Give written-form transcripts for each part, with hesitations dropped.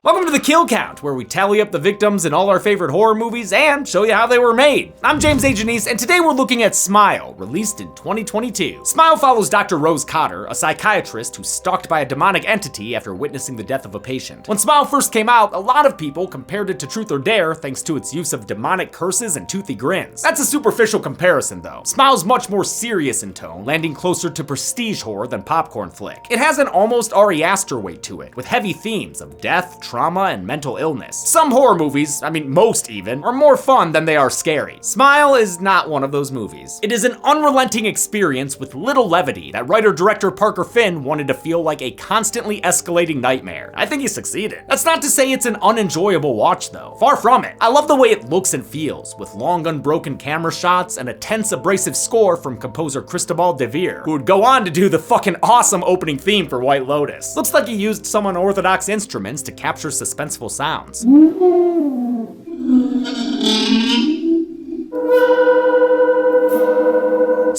Welcome to the Kill Count, where we tally up the victims in all our favorite horror movies and show you how they were made. I'm James A. Janice, and today we're looking at Smile, released in 2022. Smile follows Dr. Rose Cotter, a psychiatrist who's stalked by a demonic entity after witnessing the death of a patient. When Smile first came out, a lot of people compared it to Truth or Dare thanks to its use of demonic curses and toothy grins. That's a superficial comparison though. Smile's much more serious in tone, landing closer to prestige horror than popcorn flick. It has an almost Ari Aster weight to it, with heavy themes of death, trauma, and mental illness. Some horror movies, most even, are more fun than they are scary. Smile is not one of those movies. It is an unrelenting experience with little levity that writer-director Parker Finn wanted to feel like a constantly escalating nightmare. I think he succeeded. That's not to say it's an unenjoyable watch though. Far from it. I love the way it looks and feels, with long unbroken camera shots and a tense abrasive score from composer Cristobal de Vere, who would go on to do the fucking awesome opening theme for White Lotus. Looks like he used some unorthodox instruments to capture suspenseful sounds.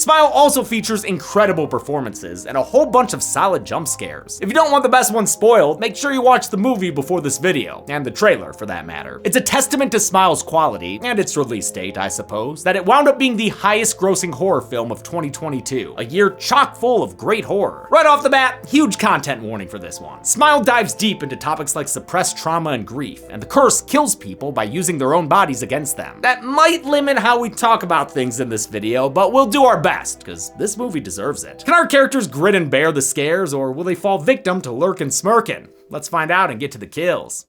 Smile also features incredible performances and a whole bunch of solid jump scares. If you don't want the best one spoiled, make sure you watch the movie before this video, and the trailer for that matter. It's a testament to Smile's quality, and its release date, I suppose, that it wound up being the highest grossing horror film of 2022, a year chock full of great horror. Right off the bat, huge content warning for this one. Smile dives deep into topics like suppressed trauma and grief, and the curse kills people by using their own bodies against them. That might limit how we talk about things in this video, but we'll do our best, because this movie deserves it. Can our characters grin and bear the scares, or will they fall victim to lurk and smirking? Let's find out and get to the kills.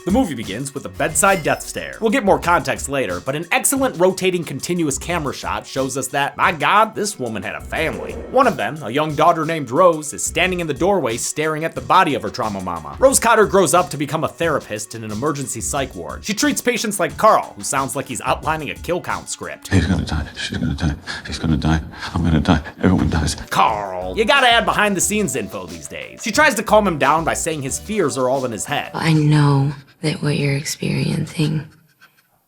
The movie begins with a bedside death stare. We'll get more context later, but an excellent rotating continuous camera shot shows us that, my God, this woman had a family. One of them, a young daughter named Rose, is standing in the doorway staring at the body of her trauma mama. Rose Cotter grows up to become a therapist in an emergency psych ward. She treats patients like Carl, who sounds like he's outlining a kill count script. He's gonna die, she's gonna die, he's gonna die, I'm gonna die, everyone dies. Carl. You gotta add behind the scenes info these days. She tries to calm him down by saying his fears are all in his head. I know that what you're experiencing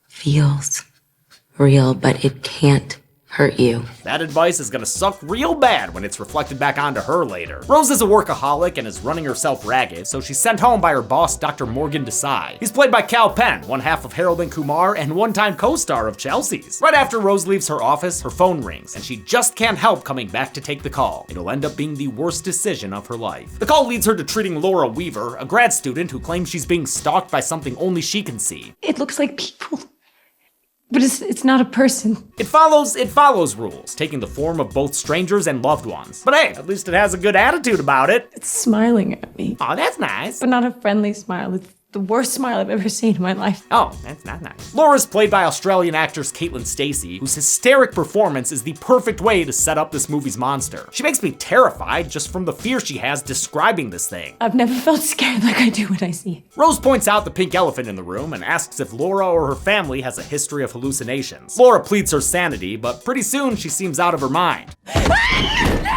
feels real, but it can't hurt you. That advice is gonna suck real bad when it's reflected back onto her later. Rose is a workaholic and is running herself ragged, so she's sent home by her boss, Dr. Morgan Desai. He's played by Cal Penn, one half of Harold and Kumar and one-time co-star of Chelsea's. Right after Rose leaves her office, her phone rings, and she just can't help coming back to take the call. It'll end up being the worst decision of her life. The call leads her to treating Laura Weaver, a grad student who claims she's being stalked by something only she can see. It looks like people. But it's not a person. It follows rules, taking the form of both strangers and loved ones. But hey, at least it has a good attitude about it. It's smiling at me. Oh, that's nice. But not a friendly smile. It's the worst smile I've ever seen in my life. Oh, that's not nice. Laura's played by Australian actress Caitlin Stacey, whose hysteric performance is the perfect way to set up this movie's monster. She makes me terrified just from the fear she has describing this thing. I've never felt scared like I do when I see it. Rose points out the pink elephant in the room and asks if Laura or her family has a history of hallucinations. Laura pleads her sanity, but pretty soon she seems out of her mind. Oh my God!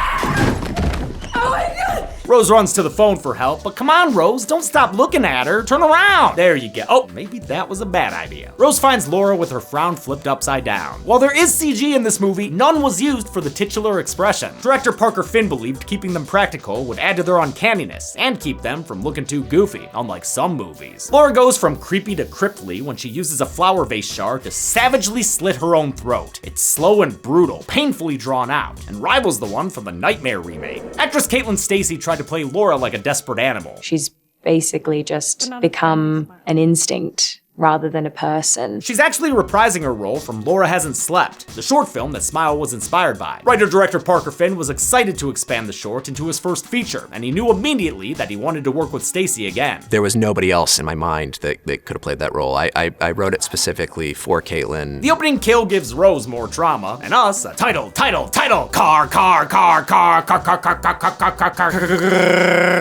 Rose runs to the phone for help, but come on, Rose, don't stop looking at her. Turn around. There you go. Oh, maybe that was a bad idea. Rose finds Laura with her frown flipped upside down. While there is CG in this movie, none was used for the titular expression. Director Parker Finn believed keeping them practical would add to their uncanniness and keep them from looking too goofy, unlike some movies. Laura goes from creepy to cryptly when she uses a flower vase shard to savagely slit her own throat. It's slow and brutal, painfully drawn out, and rivals the one from the Nightmare remake. Actress Caitlin Stacey tried to play Laura like a desperate animal. She's basically just become an instinct rather than a person. She's actually reprising her role from Laura Hasn't Slept, the short film that Smile was inspired by. Writer-director Parker Finn was excited to expand the short into his first feature, and he knew immediately that he wanted to work with Stacey again. There was nobody else in my mind that could have played that role. I wrote it specifically for Caitlin. The opening kill gives Rose more trauma, and us a title. Car.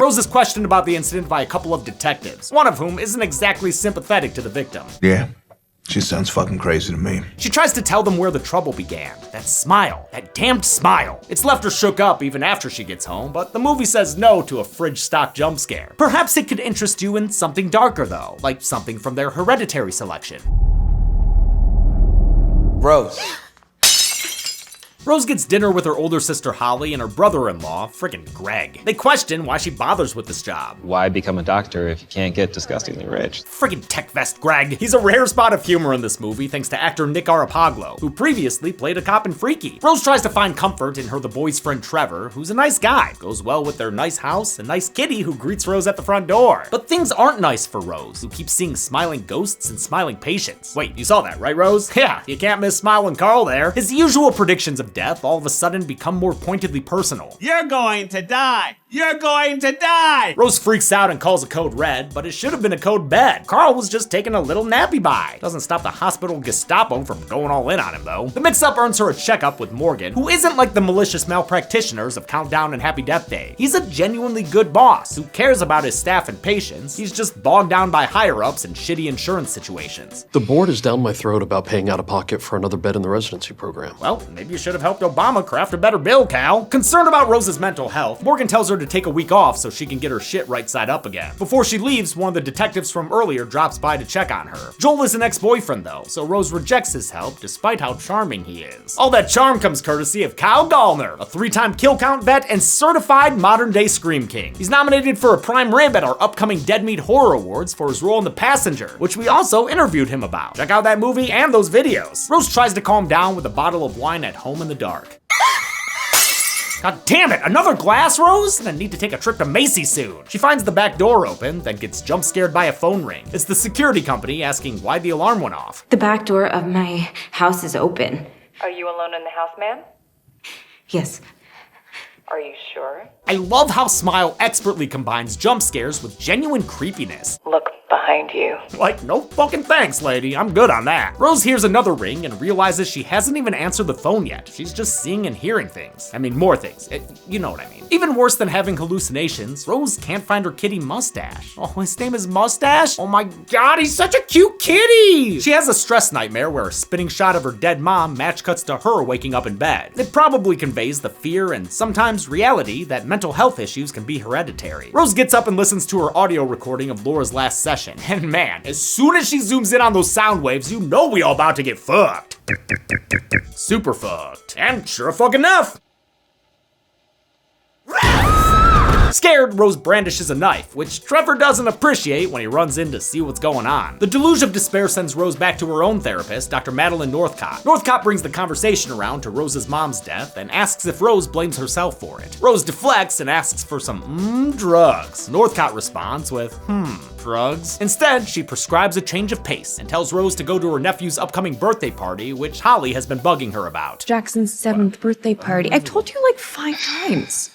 Rose is questioned about the incident by a couple of detectives, one of whom isn't exactly sympathetic to the victim. Yeah, she sounds fucking crazy to me. She tries to tell them where the trouble began. That smile, that damned smile. It's left her shook up even after she gets home, but the movie says no to a fridge stock jump scare. Perhaps it could interest you in something darker though, like something from their Hereditary selection. Rose. Rose gets dinner with her older sister Holly and her brother-in-law, frickin' Greg. They question why she bothers with this job. Why become a doctor if you can't get disgustingly rich? Friggin' tech vest Greg. He's a rare spot of humor in this movie thanks to actor Nick Arapaglo, who previously played a cop in Freaky. Rose tries to find comfort in her the boy's friend Trevor, who's a nice guy. Goes well with their nice house, a nice kitty who greets Rose at the front door. But things aren't nice for Rose, who keeps seeing smiling ghosts and smiling patients. Wait, you saw that, right, Rose? Yeah, you can't miss Smiling Carl there. His usual predictions of death all of a sudden become more pointedly personal. You're going to die! You're going to die! Rose freaks out and calls a code red, but it should have been a code bed. Carl was just taking a little nappy bye. Doesn't stop the hospital Gestapo from going all in on him, though. The mix-up earns her a checkup with Morgan, who isn't like the malicious malpractitioners of Countdown and Happy Death Day. He's a genuinely good boss who cares about his staff and patients. He's just bogged down by higher-ups and shitty insurance situations. The board is down my throat about paying out of pocket for another bed in the residency program. Well, maybe you should have helped Obama craft a better bill, Cal. Concerned about Rose's mental health, Morgan tells her to take a week off so she can get her shit right side up again. Before she leaves, one of the detectives from earlier drops by to check on her. Joel is an ex-boyfriend though, so Rose rejects his help despite how charming he is. All that charm comes courtesy of Kyle Gallner, a 3-time kill count vet and certified modern-day Scream King. He's nominated for a prime rib at our upcoming Dead Meat Horror Awards for his role in The Passenger, which we also interviewed him about. Check out that movie and those videos. Rose tries to calm down with a bottle of wine at home in the dark. God damn it, another glass, Rose? I'm gonna need to take a trip to Macy's soon. She finds the back door open, then gets jump scared by a phone ring. It's the security company asking why the alarm went off. The back door of my house is open. Are you alone in the house, ma'am? Yes. Are you sure? I love how Smile expertly combines jump scares with genuine creepiness. Look behind you. Like, no fucking thanks, lady. I'm good on that. Rose hears another ring and realizes she hasn't even answered the phone yet. She's just seeing and hearing things. I mean, more things. You know what I mean. Even worse than having hallucinations, Rose can't find her kitty Mustache. Oh, his name is Mustache? Oh my god, he's such a cute kitty! She has a stress nightmare where a spinning shot of her dead mom match cuts to her waking up in bed. It probably conveys the fear and sometimes reality that mental health issues can be hereditary. Rose gets up and listens to her audio recording of Laura's last session. And man, as soon as she zooms in on those sound waves, you know we all about to get fucked. Super fucked. And sure fucking enough. Scared, Rose brandishes a knife, which Trevor doesn't appreciate when he runs in to see what's going on. The deluge of despair sends Rose back to her own therapist, Dr. Madeline Northcott. Northcott brings the conversation around to Rose's mom's death and asks if Rose blames herself for it. Rose deflects and asks for some drugs. Northcott responds with, drugs? Instead, she prescribes a change of pace and tells Rose to go to her nephew's upcoming birthday party, which Holly has been bugging her about. Jackson's 7th birthday party. I've told you like 5 times.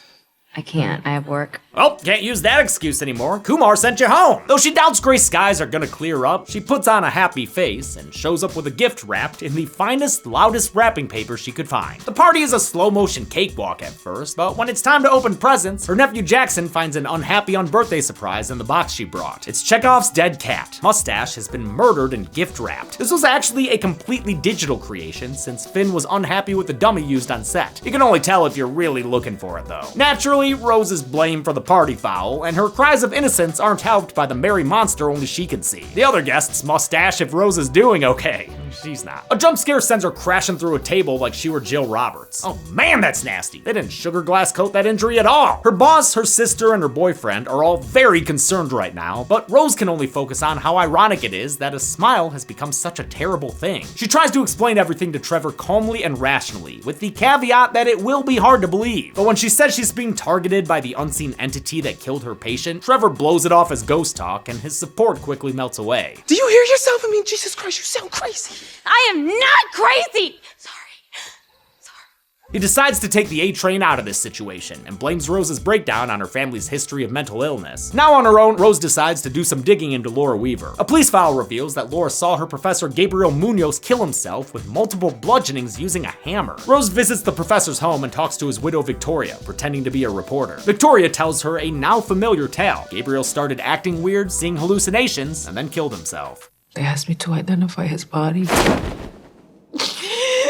I can't. I have work. Well, can't use that excuse anymore. Kumar sent you home. Though she doubts gray skies are gonna clear up, she puts on a happy face and shows up with a gift wrapped in the finest, loudest wrapping paper she could find. The party is a slow-motion cakewalk at first, but when it's time to open presents, her nephew Jackson finds an unhappy unbirthday surprise in the box she brought. It's Chekhov's dead cat. Mustache has been murdered and gift wrapped. This was actually a completely digital creation since Finn was unhappy with the dummy used on set. You can only tell if you're really looking for it though. Naturally, Rose is blamed for the party foul, and her cries of innocence aren't helped by the merry monster only she can see. The other guests mustache if Rose is doing okay. She's not. A jump scare sends her crashing through a table like she were Jill Roberts. Oh man, that's nasty. They didn't sugar glass coat that injury at all. Her boss, her sister, and her boyfriend are all very concerned right now, but Rose can only focus on how ironic it is that a smile has become such a terrible thing. She tries to explain everything to Trevor calmly and rationally, with the caveat that it will be hard to believe. But when she says she's being targeted by the unseen entity that killed her patient, Trevor blows it off as ghost talk, and his support quickly melts away. Do you hear yourself? I mean, Jesus Christ, you sound crazy. I am not crazy! Sorry. He decides to take the A train out of this situation and blames Rose's breakdown on her family's history of mental illness. Now on her own, Rose decides to do some digging into Laura Weaver. A police file reveals that Laura saw her professor Gabriel Munoz kill himself with multiple bludgeonings using a hammer. Rose visits the professor's home and talks to his widow Victoria, pretending to be a reporter. Victoria tells her a now familiar tale. Gabriel started acting weird, seeing hallucinations, and then killed himself. They asked me to identify his body.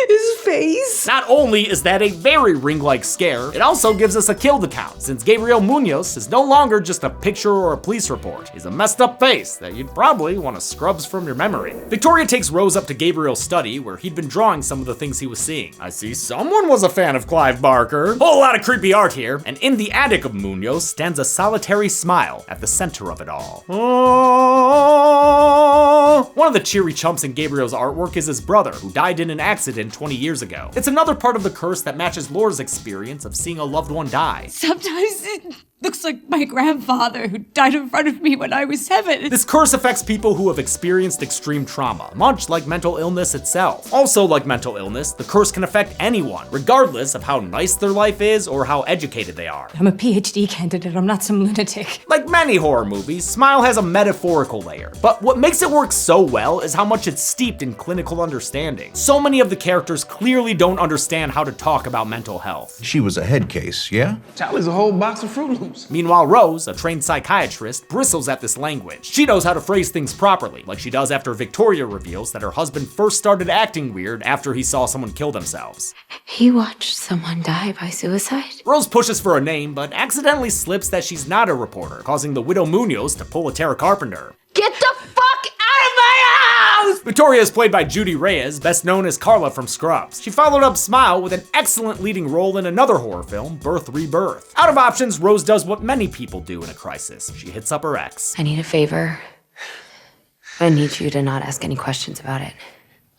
His face. Nice! Not only is that a very Ring-like scare, it also gives us a kill count, since Gabriel Munoz is no longer just a picture or a police report. He's a messed up face that you'd probably want to scrubs from your memory. Victoria takes Rose up to Gabriel's study, where he'd been drawing some of the things he was seeing. I see someone was a fan of Clive Barker. Whole lot of creepy art here, and in the attic of Munoz stands a solitary smile at the center of it all. Oh. One of the cheery chumps in Gabriel's artwork is his brother, who died in an accident 20 years ago. It's another part of the curse that matches Laura's experience of seeing a loved one die. Sometimes it looks like my grandfather who died in front of me when I was 7. This curse affects people who have experienced extreme trauma, much like mental illness itself. Also, like mental illness, the curse can affect anyone, regardless of how nice their life is or how educated they are. I'm a PhD candidate, I'm not some lunatic. Like many horror movies, Smile has a metaphorical layer, but what makes it work so well is how much it's steeped in clinical understanding. So many of the characters clearly don't understand how to talk about mental health. She was a head case, yeah? Charlie's a whole box of Fruit Loops. Meanwhile, Rose, a trained psychiatrist, bristles at this language. She knows how to phrase things properly, like she does after Victoria reveals that her husband first started acting weird after he saw someone kill themselves. He watched someone die by suicide? Rose pushes for a name, but accidentally slips that she's not a reporter, causing the widow Munoz to pull a Tara Carpenter. Get the fuck out of my house! Victoria is played by Judy Reyes, best known as Carla from Scrubs. She followed up Smile with an excellent leading role in another horror film, Birth Rebirth. Out of options, Rose does what many people do in a crisis. She hits up her ex. I need a favor. I need you to not ask any questions about it.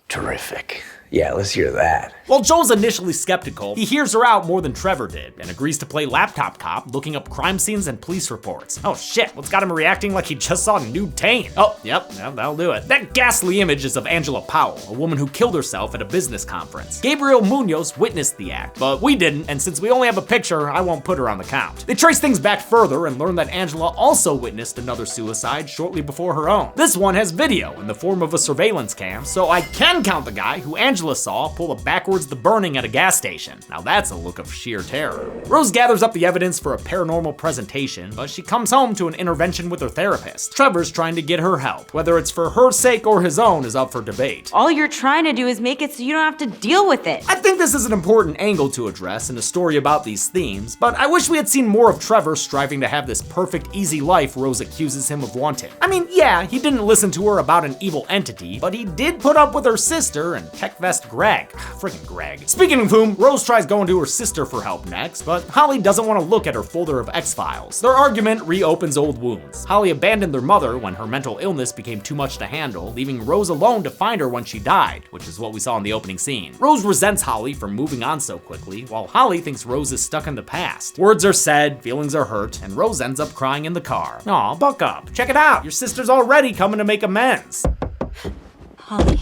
Terrific. Yeah, let's hear that. While Joel's initially skeptical, he hears her out more than Trevor did and agrees to play laptop cop, looking up crime scenes and police reports. Oh shit, what's got him reacting like he just saw nude Tane? Oh, yep, that'll do it. That ghastly image is of Angela Powell, a woman who killed herself at a business conference. Gabriel Munoz witnessed the act, but we didn't, and since we only have a picture, I won't put her on the count. They trace things back further and learn that Angela also witnessed another suicide shortly before her own. This one has video in the form of a surveillance cam, so I can count the guy who Angela saw pull a backwards the burning at a gas station. Now that's a look of sheer terror. Rose gathers up the evidence for a paranormal presentation, but she comes home to an intervention with her therapist. Trevor's trying to get her help. Whether it's for her sake or his own is up for debate. All you're trying to do is make it so you don't have to deal with it. I think this is an important angle to address in a story about these themes, but I wish we had seen more of Trevor striving to have this perfect, easy life Rose accuses him of wanting. I mean, yeah, he didn't listen to her about an evil entity, but he did put up with her sister and tech vest Greg. Friggin' Greg. Speaking of whom, Rose tries going to her sister for help next, but Holly doesn't want to look at her folder of X-Files. Their argument reopens old wounds. Holly abandoned their mother when her mental illness became too much to handle, leaving Rose alone to find her when she died, which is what we saw in the opening scene. Rose resents Holly for moving on so quickly, while Holly thinks Rose is stuck in the past. Words are said, feelings are hurt, and Rose ends up crying in the car. Aw, buck up. Check it out. Your sister's already coming to make amends. Holly.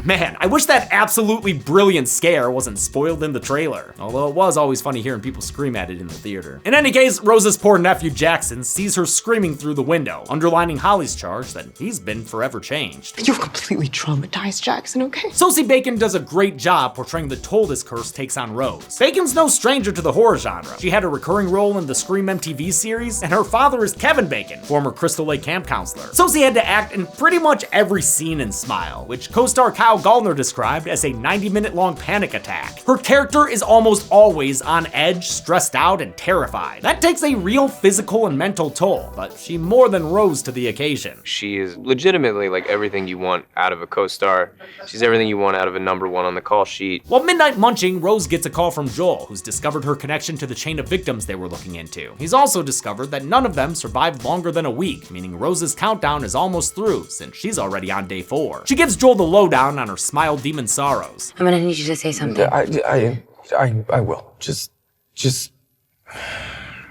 Man, I wish that absolutely brilliant scare wasn't spoiled in the trailer, although it was always funny hearing people scream at it in the theater. In any case, Rose's poor nephew Jackson sees her screaming through the window, underlining Holly's charge that he's been forever changed. You've completely traumatized Jackson, okay? Sosie Bacon does a great job portraying the toll this curse takes on Rose. Bacon's no stranger to the horror genre. She had a recurring role in the Scream MTV series, and her father is Kevin Bacon, former Crystal Lake camp counselor. Sosie had to act in pretty much every scene in Smile, which co-star Kyle Gallner described as a 90-minute long panic attack. Her character is almost always on edge, stressed out, and terrified. That takes a real physical and mental toll, but she more than rose to the occasion. She is legitimately like everything you want out of a co-star. She's everything you want out of a number one on the call sheet. While midnight munching, Rose gets a call from Joel, who's discovered her connection to the chain of victims they were looking into. He's also discovered that none of them survived longer than a week, meaning Rose's countdown is almost through, since she's already on day 4. She gives Joel the lowdown on her Smile demon sorrows. I'm gonna need you to say something. I will. Just.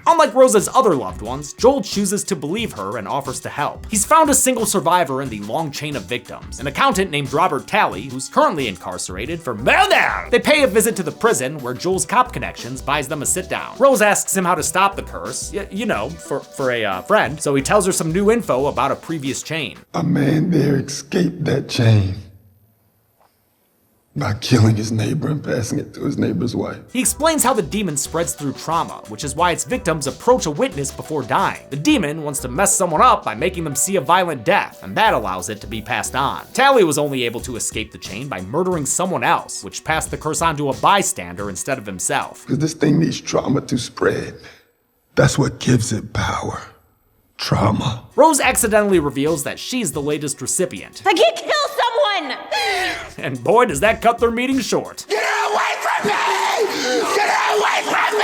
Unlike Rose's other loved ones, Joel chooses to believe her and offers to help. He's found a single survivor in the long chain of victims, an accountant named Robert Talley, who's currently incarcerated for murder. They pay a visit to the prison, where Joel's cop connections buys them a sit-down. Rose asks him how to stop the curse, you know, for a friend, so he tells her some new info about a previous chain. A man there escaped that chain. by killing his neighbor and passing it to his neighbor's wife. He explains how the demon spreads through trauma, which is why its victims approach a witness before dying. The demon wants to mess someone up by making them see a violent death, and that allows it to be passed on. Tally was only able to escape the chain by murdering someone else, which passed the curse on to a bystander instead of himself. Because this thing needs trauma to spread. That's what gives it power. Trauma. Rose accidentally reveals that she's the latest recipient. I can't kill someone! And boy, does that cut their meeting short. Get her away from me! Get her away from me!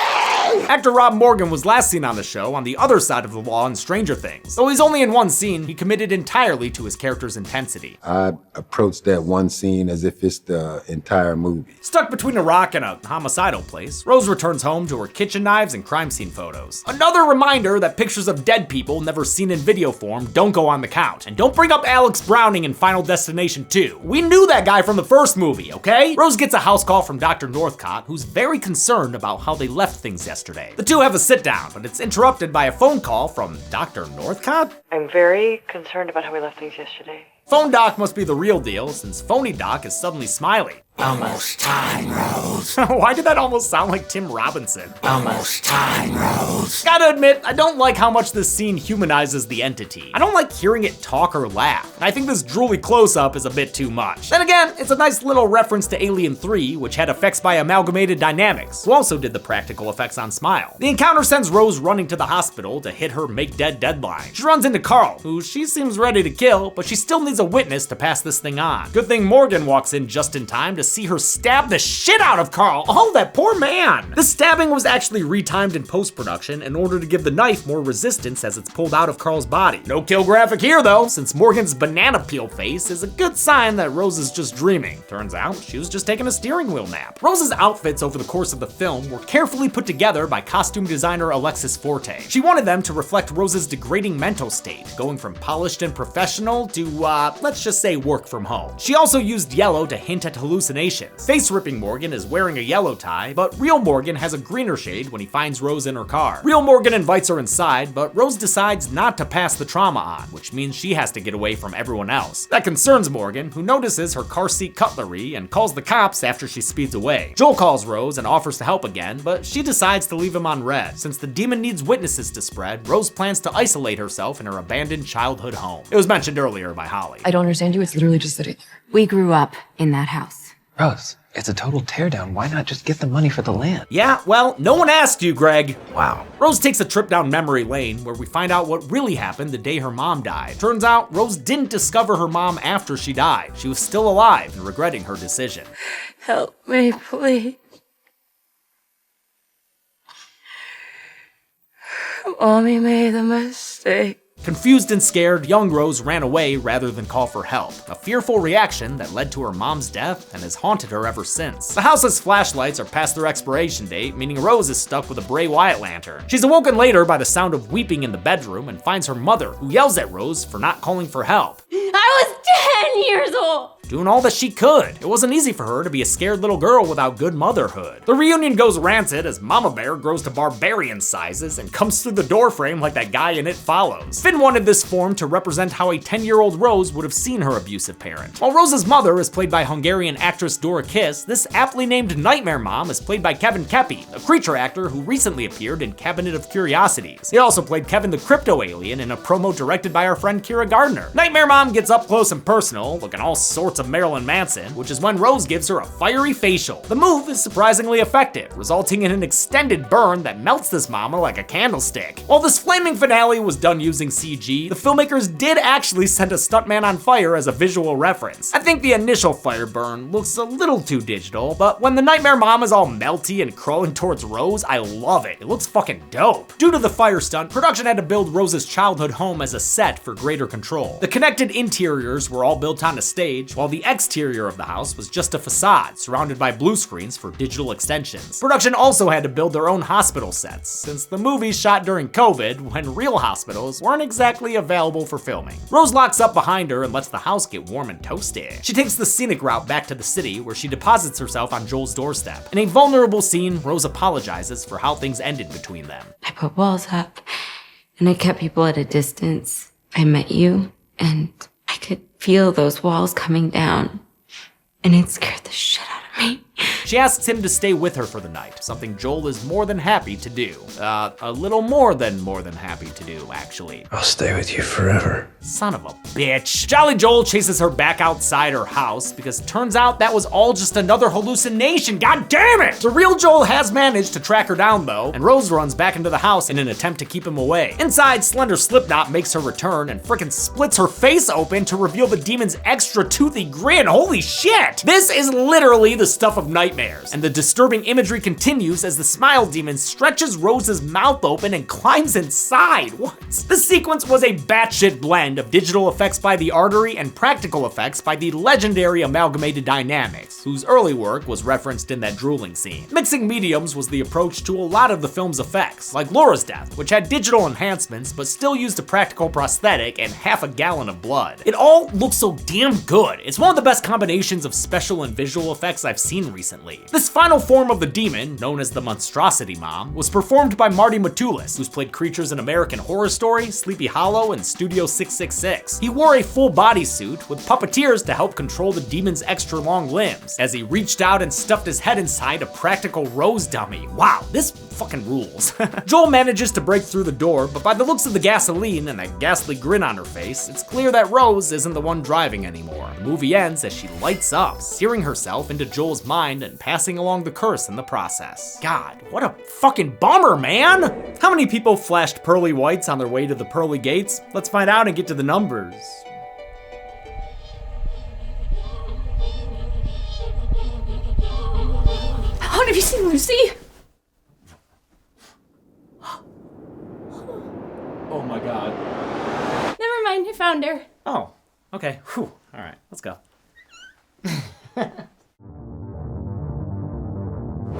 Actor Rob Morgan was last seen on the show on the other side of the law in Stranger Things. Though he's only in one scene, he committed entirely to his character's intensity. I approached that one scene as if it's the entire movie. Stuck between a rock and a homicidal place, Rose returns home to her kitchen knives and crime scene photos. Another reminder that pictures of dead people never seen in video form don't go on the count. And don't bring up Alex Browning in Final Destination 2. We knew that guy from the first movie, okay? Rose gets a house call from Dr. Northcott, who's very concerned about how they left things yesterday. The two have a sit down, but it's interrupted by a phone call from Dr. Northcott? I'm very concerned about how we left things yesterday. Phone Doc must be the real deal, since Phony Doc is suddenly smiling. Almost time, Rose. Why did that almost sound like Tim Robinson? Almost time, Rose. Gotta admit, I don't like how much this scene humanizes the entity. I don't like hearing it talk or laugh, and I think this drooly close-up is a bit too much. Then again, it's a nice little reference to Alien 3, which had effects by Amalgamated Dynamics, who also did the practical effects on Smile. The encounter sends Rose running to the hospital to hit her make dead deadline. She runs into Carl, who she seems ready to kill, but she still needs a witness to pass this thing on. Good thing Morgan walks in just in time to see her stab the shit out of Carl. Oh, that poor man. The stabbing was actually retimed in post-production in order to give the knife more resistance as it's pulled out of Carl's body. No kill graphic here though, since Morgan's banana peel face is a good sign that Rose is just dreaming. Turns out she was just taking a steering wheel nap. Rose's outfits over the course of the film were carefully put together by costume designer Alexis Forte. She wanted them to reflect Rose's degrading mental state, going from polished and professional to, let's just say work from home. She also used yellow to hint at hallucinations. Face-ripping Morgan is wearing a yellow tie, but real Morgan has a greener shade when he finds Rose in her car. Real Morgan invites her inside, but Rose decides not to pass the trauma on, which means she has to get away from everyone else. That concerns Morgan, who notices her car seat cutlery and calls the cops after she speeds away. Joel calls Rose and offers to help again, but she decides to leave him on red. Since the demon needs witnesses to spread, Rose plans to isolate herself in her abandoned childhood home. It was mentioned earlier by Holly. I don't understand you. It's literally just sitting there. We grew up in that house. Rose, it's a total teardown. Why not just get the money for the land? Yeah, well, no one asked you, Greg. Wow. Rose takes a trip down memory lane where we find out what really happened the day her mom died. Turns out, Rose didn't discover her mom after she died. She was still alive and regretting her decision. Help me, please. Mommy made a mistake. Confused and scared, young Rose ran away rather than call for help, a fearful reaction that led to her mom's death and has haunted her ever since. The house's flashlights are past their expiration date, meaning Rose is stuck with a Bray Wyatt lantern. She's awoken later by the sound of weeping in the bedroom and finds her mother, who yells at Rose for not calling for help. I was 10 years old! Doing all that she could. It wasn't easy for her to be a scared little girl without good motherhood. The reunion goes rancid as Mama Bear grows to barbarian sizes and comes through the doorframe like that guy in It Follows. Finn wanted this form to represent how a 10-year-old Rose would have seen her abusive parent. While Rose's mother is played by Hungarian actress Dora Kiss, this aptly named Nightmare Mom is played by Kevin Kepi, a creature actor who recently appeared in Cabinet of Curiosities. He also played Kevin the Crypto Alien in a promo directed by our friend Kira Gardner. Nightmare Mom gets up close and personal, looking all sorts of Marilyn Manson, which is when Rose gives her a fiery facial. The move is surprisingly effective, resulting in an extended burn that melts this mama like a candlestick. While this flaming finale was done using CG, the filmmakers did actually send a stuntman on fire as a visual reference. I think the initial fire burn looks a little too digital, but when the Nightmare Mom is all melty and crawling towards Rose, I love it. It looks fucking dope. Due to the fire stunt, production had to build Rose's childhood home as a set for greater control. The connected interiors were all built on a stage, while the exterior of the house was just a facade surrounded by blue screens for digital extensions. Production also had to build their own hospital sets, since the movie shot during COVID when real hospitals weren't exactly available for filming. Rose locks up behind her and lets the house get warm and toasty. She takes the scenic route back to the city where she deposits herself on Joel's doorstep. In a vulnerable scene, Rose apologizes for how things ended between them. I put walls up and I kept people at a distance. I met you and I could feel those walls coming down. and it scared the shit out of me. She asks him to stay with her for the night, something Joel is more than happy to do. A little more than happy to do, actually. I'll stay with you forever. Son of a bitch. Jolly Joel chases her back outside her house because turns out that was all just another hallucination. God damn it! The real Joel has managed to track her down though, and Rose runs back into the house in an attempt to keep him away. Inside, Slender Slipknot makes her return and frickin' splits her face open to reveal the demon's extra toothy grin. Holy shit! This is literally the stuff of nightmares, and the disturbing imagery continues as the smile demon stretches Rose's mouth open and climbs inside. What? This sequence was a batshit blend of digital effects by the Artery and practical effects by the legendary Amalgamated Dynamics, whose early work was referenced in that drooling scene. Mixing mediums was the approach to a lot of the film's effects, like Laura's death, which had digital enhancements but still used a practical prosthetic and half a gallon of blood. It all looks so damn good. It's one of the best combinations of special and visual effects I've seen recently. This final form of the demon, known as the Monstrosity Mom, was performed by Marty Matulis, who's played creatures in American Horror Story, Sleepy Hollow, and Studio 666. He wore a full bodysuit with puppeteers to help control the demon's extra long limbs, as he reached out and stuffed his head inside a practical Rose dummy. Wow, this fucking rules. Joel manages to break through the door, but by the looks of the gasoline and that ghastly grin on her face, it's clear that Rose isn't the one driving anymore. The movie ends as she lights up, searing herself into Joel's mind and passing along the curse in the process. God, what a fucking bummer, man! How many people flashed pearly whites on their way to the pearly gates? Let's find out and get to the numbers. How have you seen Lucy? Oh my god. Never mind, I found her. Oh, okay. Whew. All right, let's go.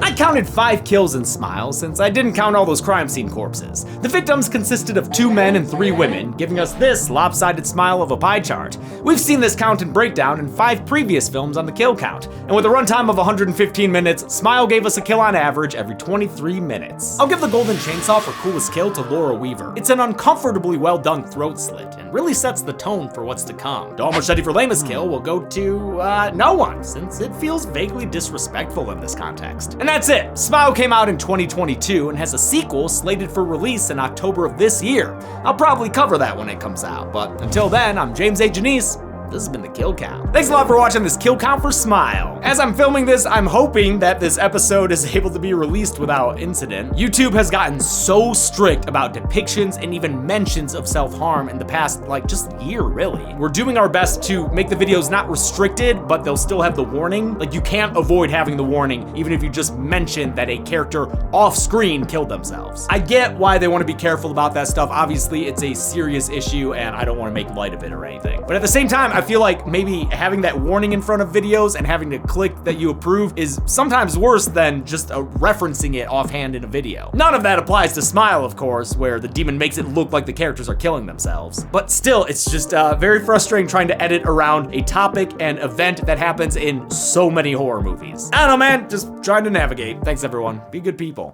I counted 5 kills in Smile since I didn't count all those crime scene corpses. The victims consisted of 2 men and 3 women, giving us this lopsided smile of a pie chart. We've seen this count and breakdown in 5 previous films on the kill count, and with a runtime of 115 minutes, Smile gave us a kill on average every 23 minutes. I'll give the golden chainsaw for coolest kill to Laura Weaver. It's an uncomfortably well done throat slit, and really sets the tone for what's to come. Dull Machete for lamest kill will go to, no one, since it feels vaguely disrespectful in this context. And that's it. Smile came out in 2022 and has a sequel slated for release in October of this year. I'll probably cover that when it comes out, but until then, I'm James A. Janice. This has been the Kill Count. Thanks a lot for watching this Kill Count for Smile. As I'm filming this, I'm hoping that this episode is able to be released without incident. YouTube has gotten so strict about depictions and even mentions of self-harm in the past, just year, really. We're doing our best to make the videos not restricted, but they'll still have the warning. You can't avoid having the warning, even if you just mention that a character off screen killed themselves. I get why they want to be careful about that stuff. Obviously, it's a serious issue, and I don't want to make light of it or anything. But at the same time, I feel like maybe having that warning in front of videos and having to click that you approve is sometimes worse than just referencing it offhand in a video. None of that applies to Smile, of course, where the demon makes it look like the characters are killing themselves. But still, it's just very frustrating trying to edit around a topic and event that happens in so many horror movies. I don't know, man, just trying to navigate. Thanks, everyone. Be good people.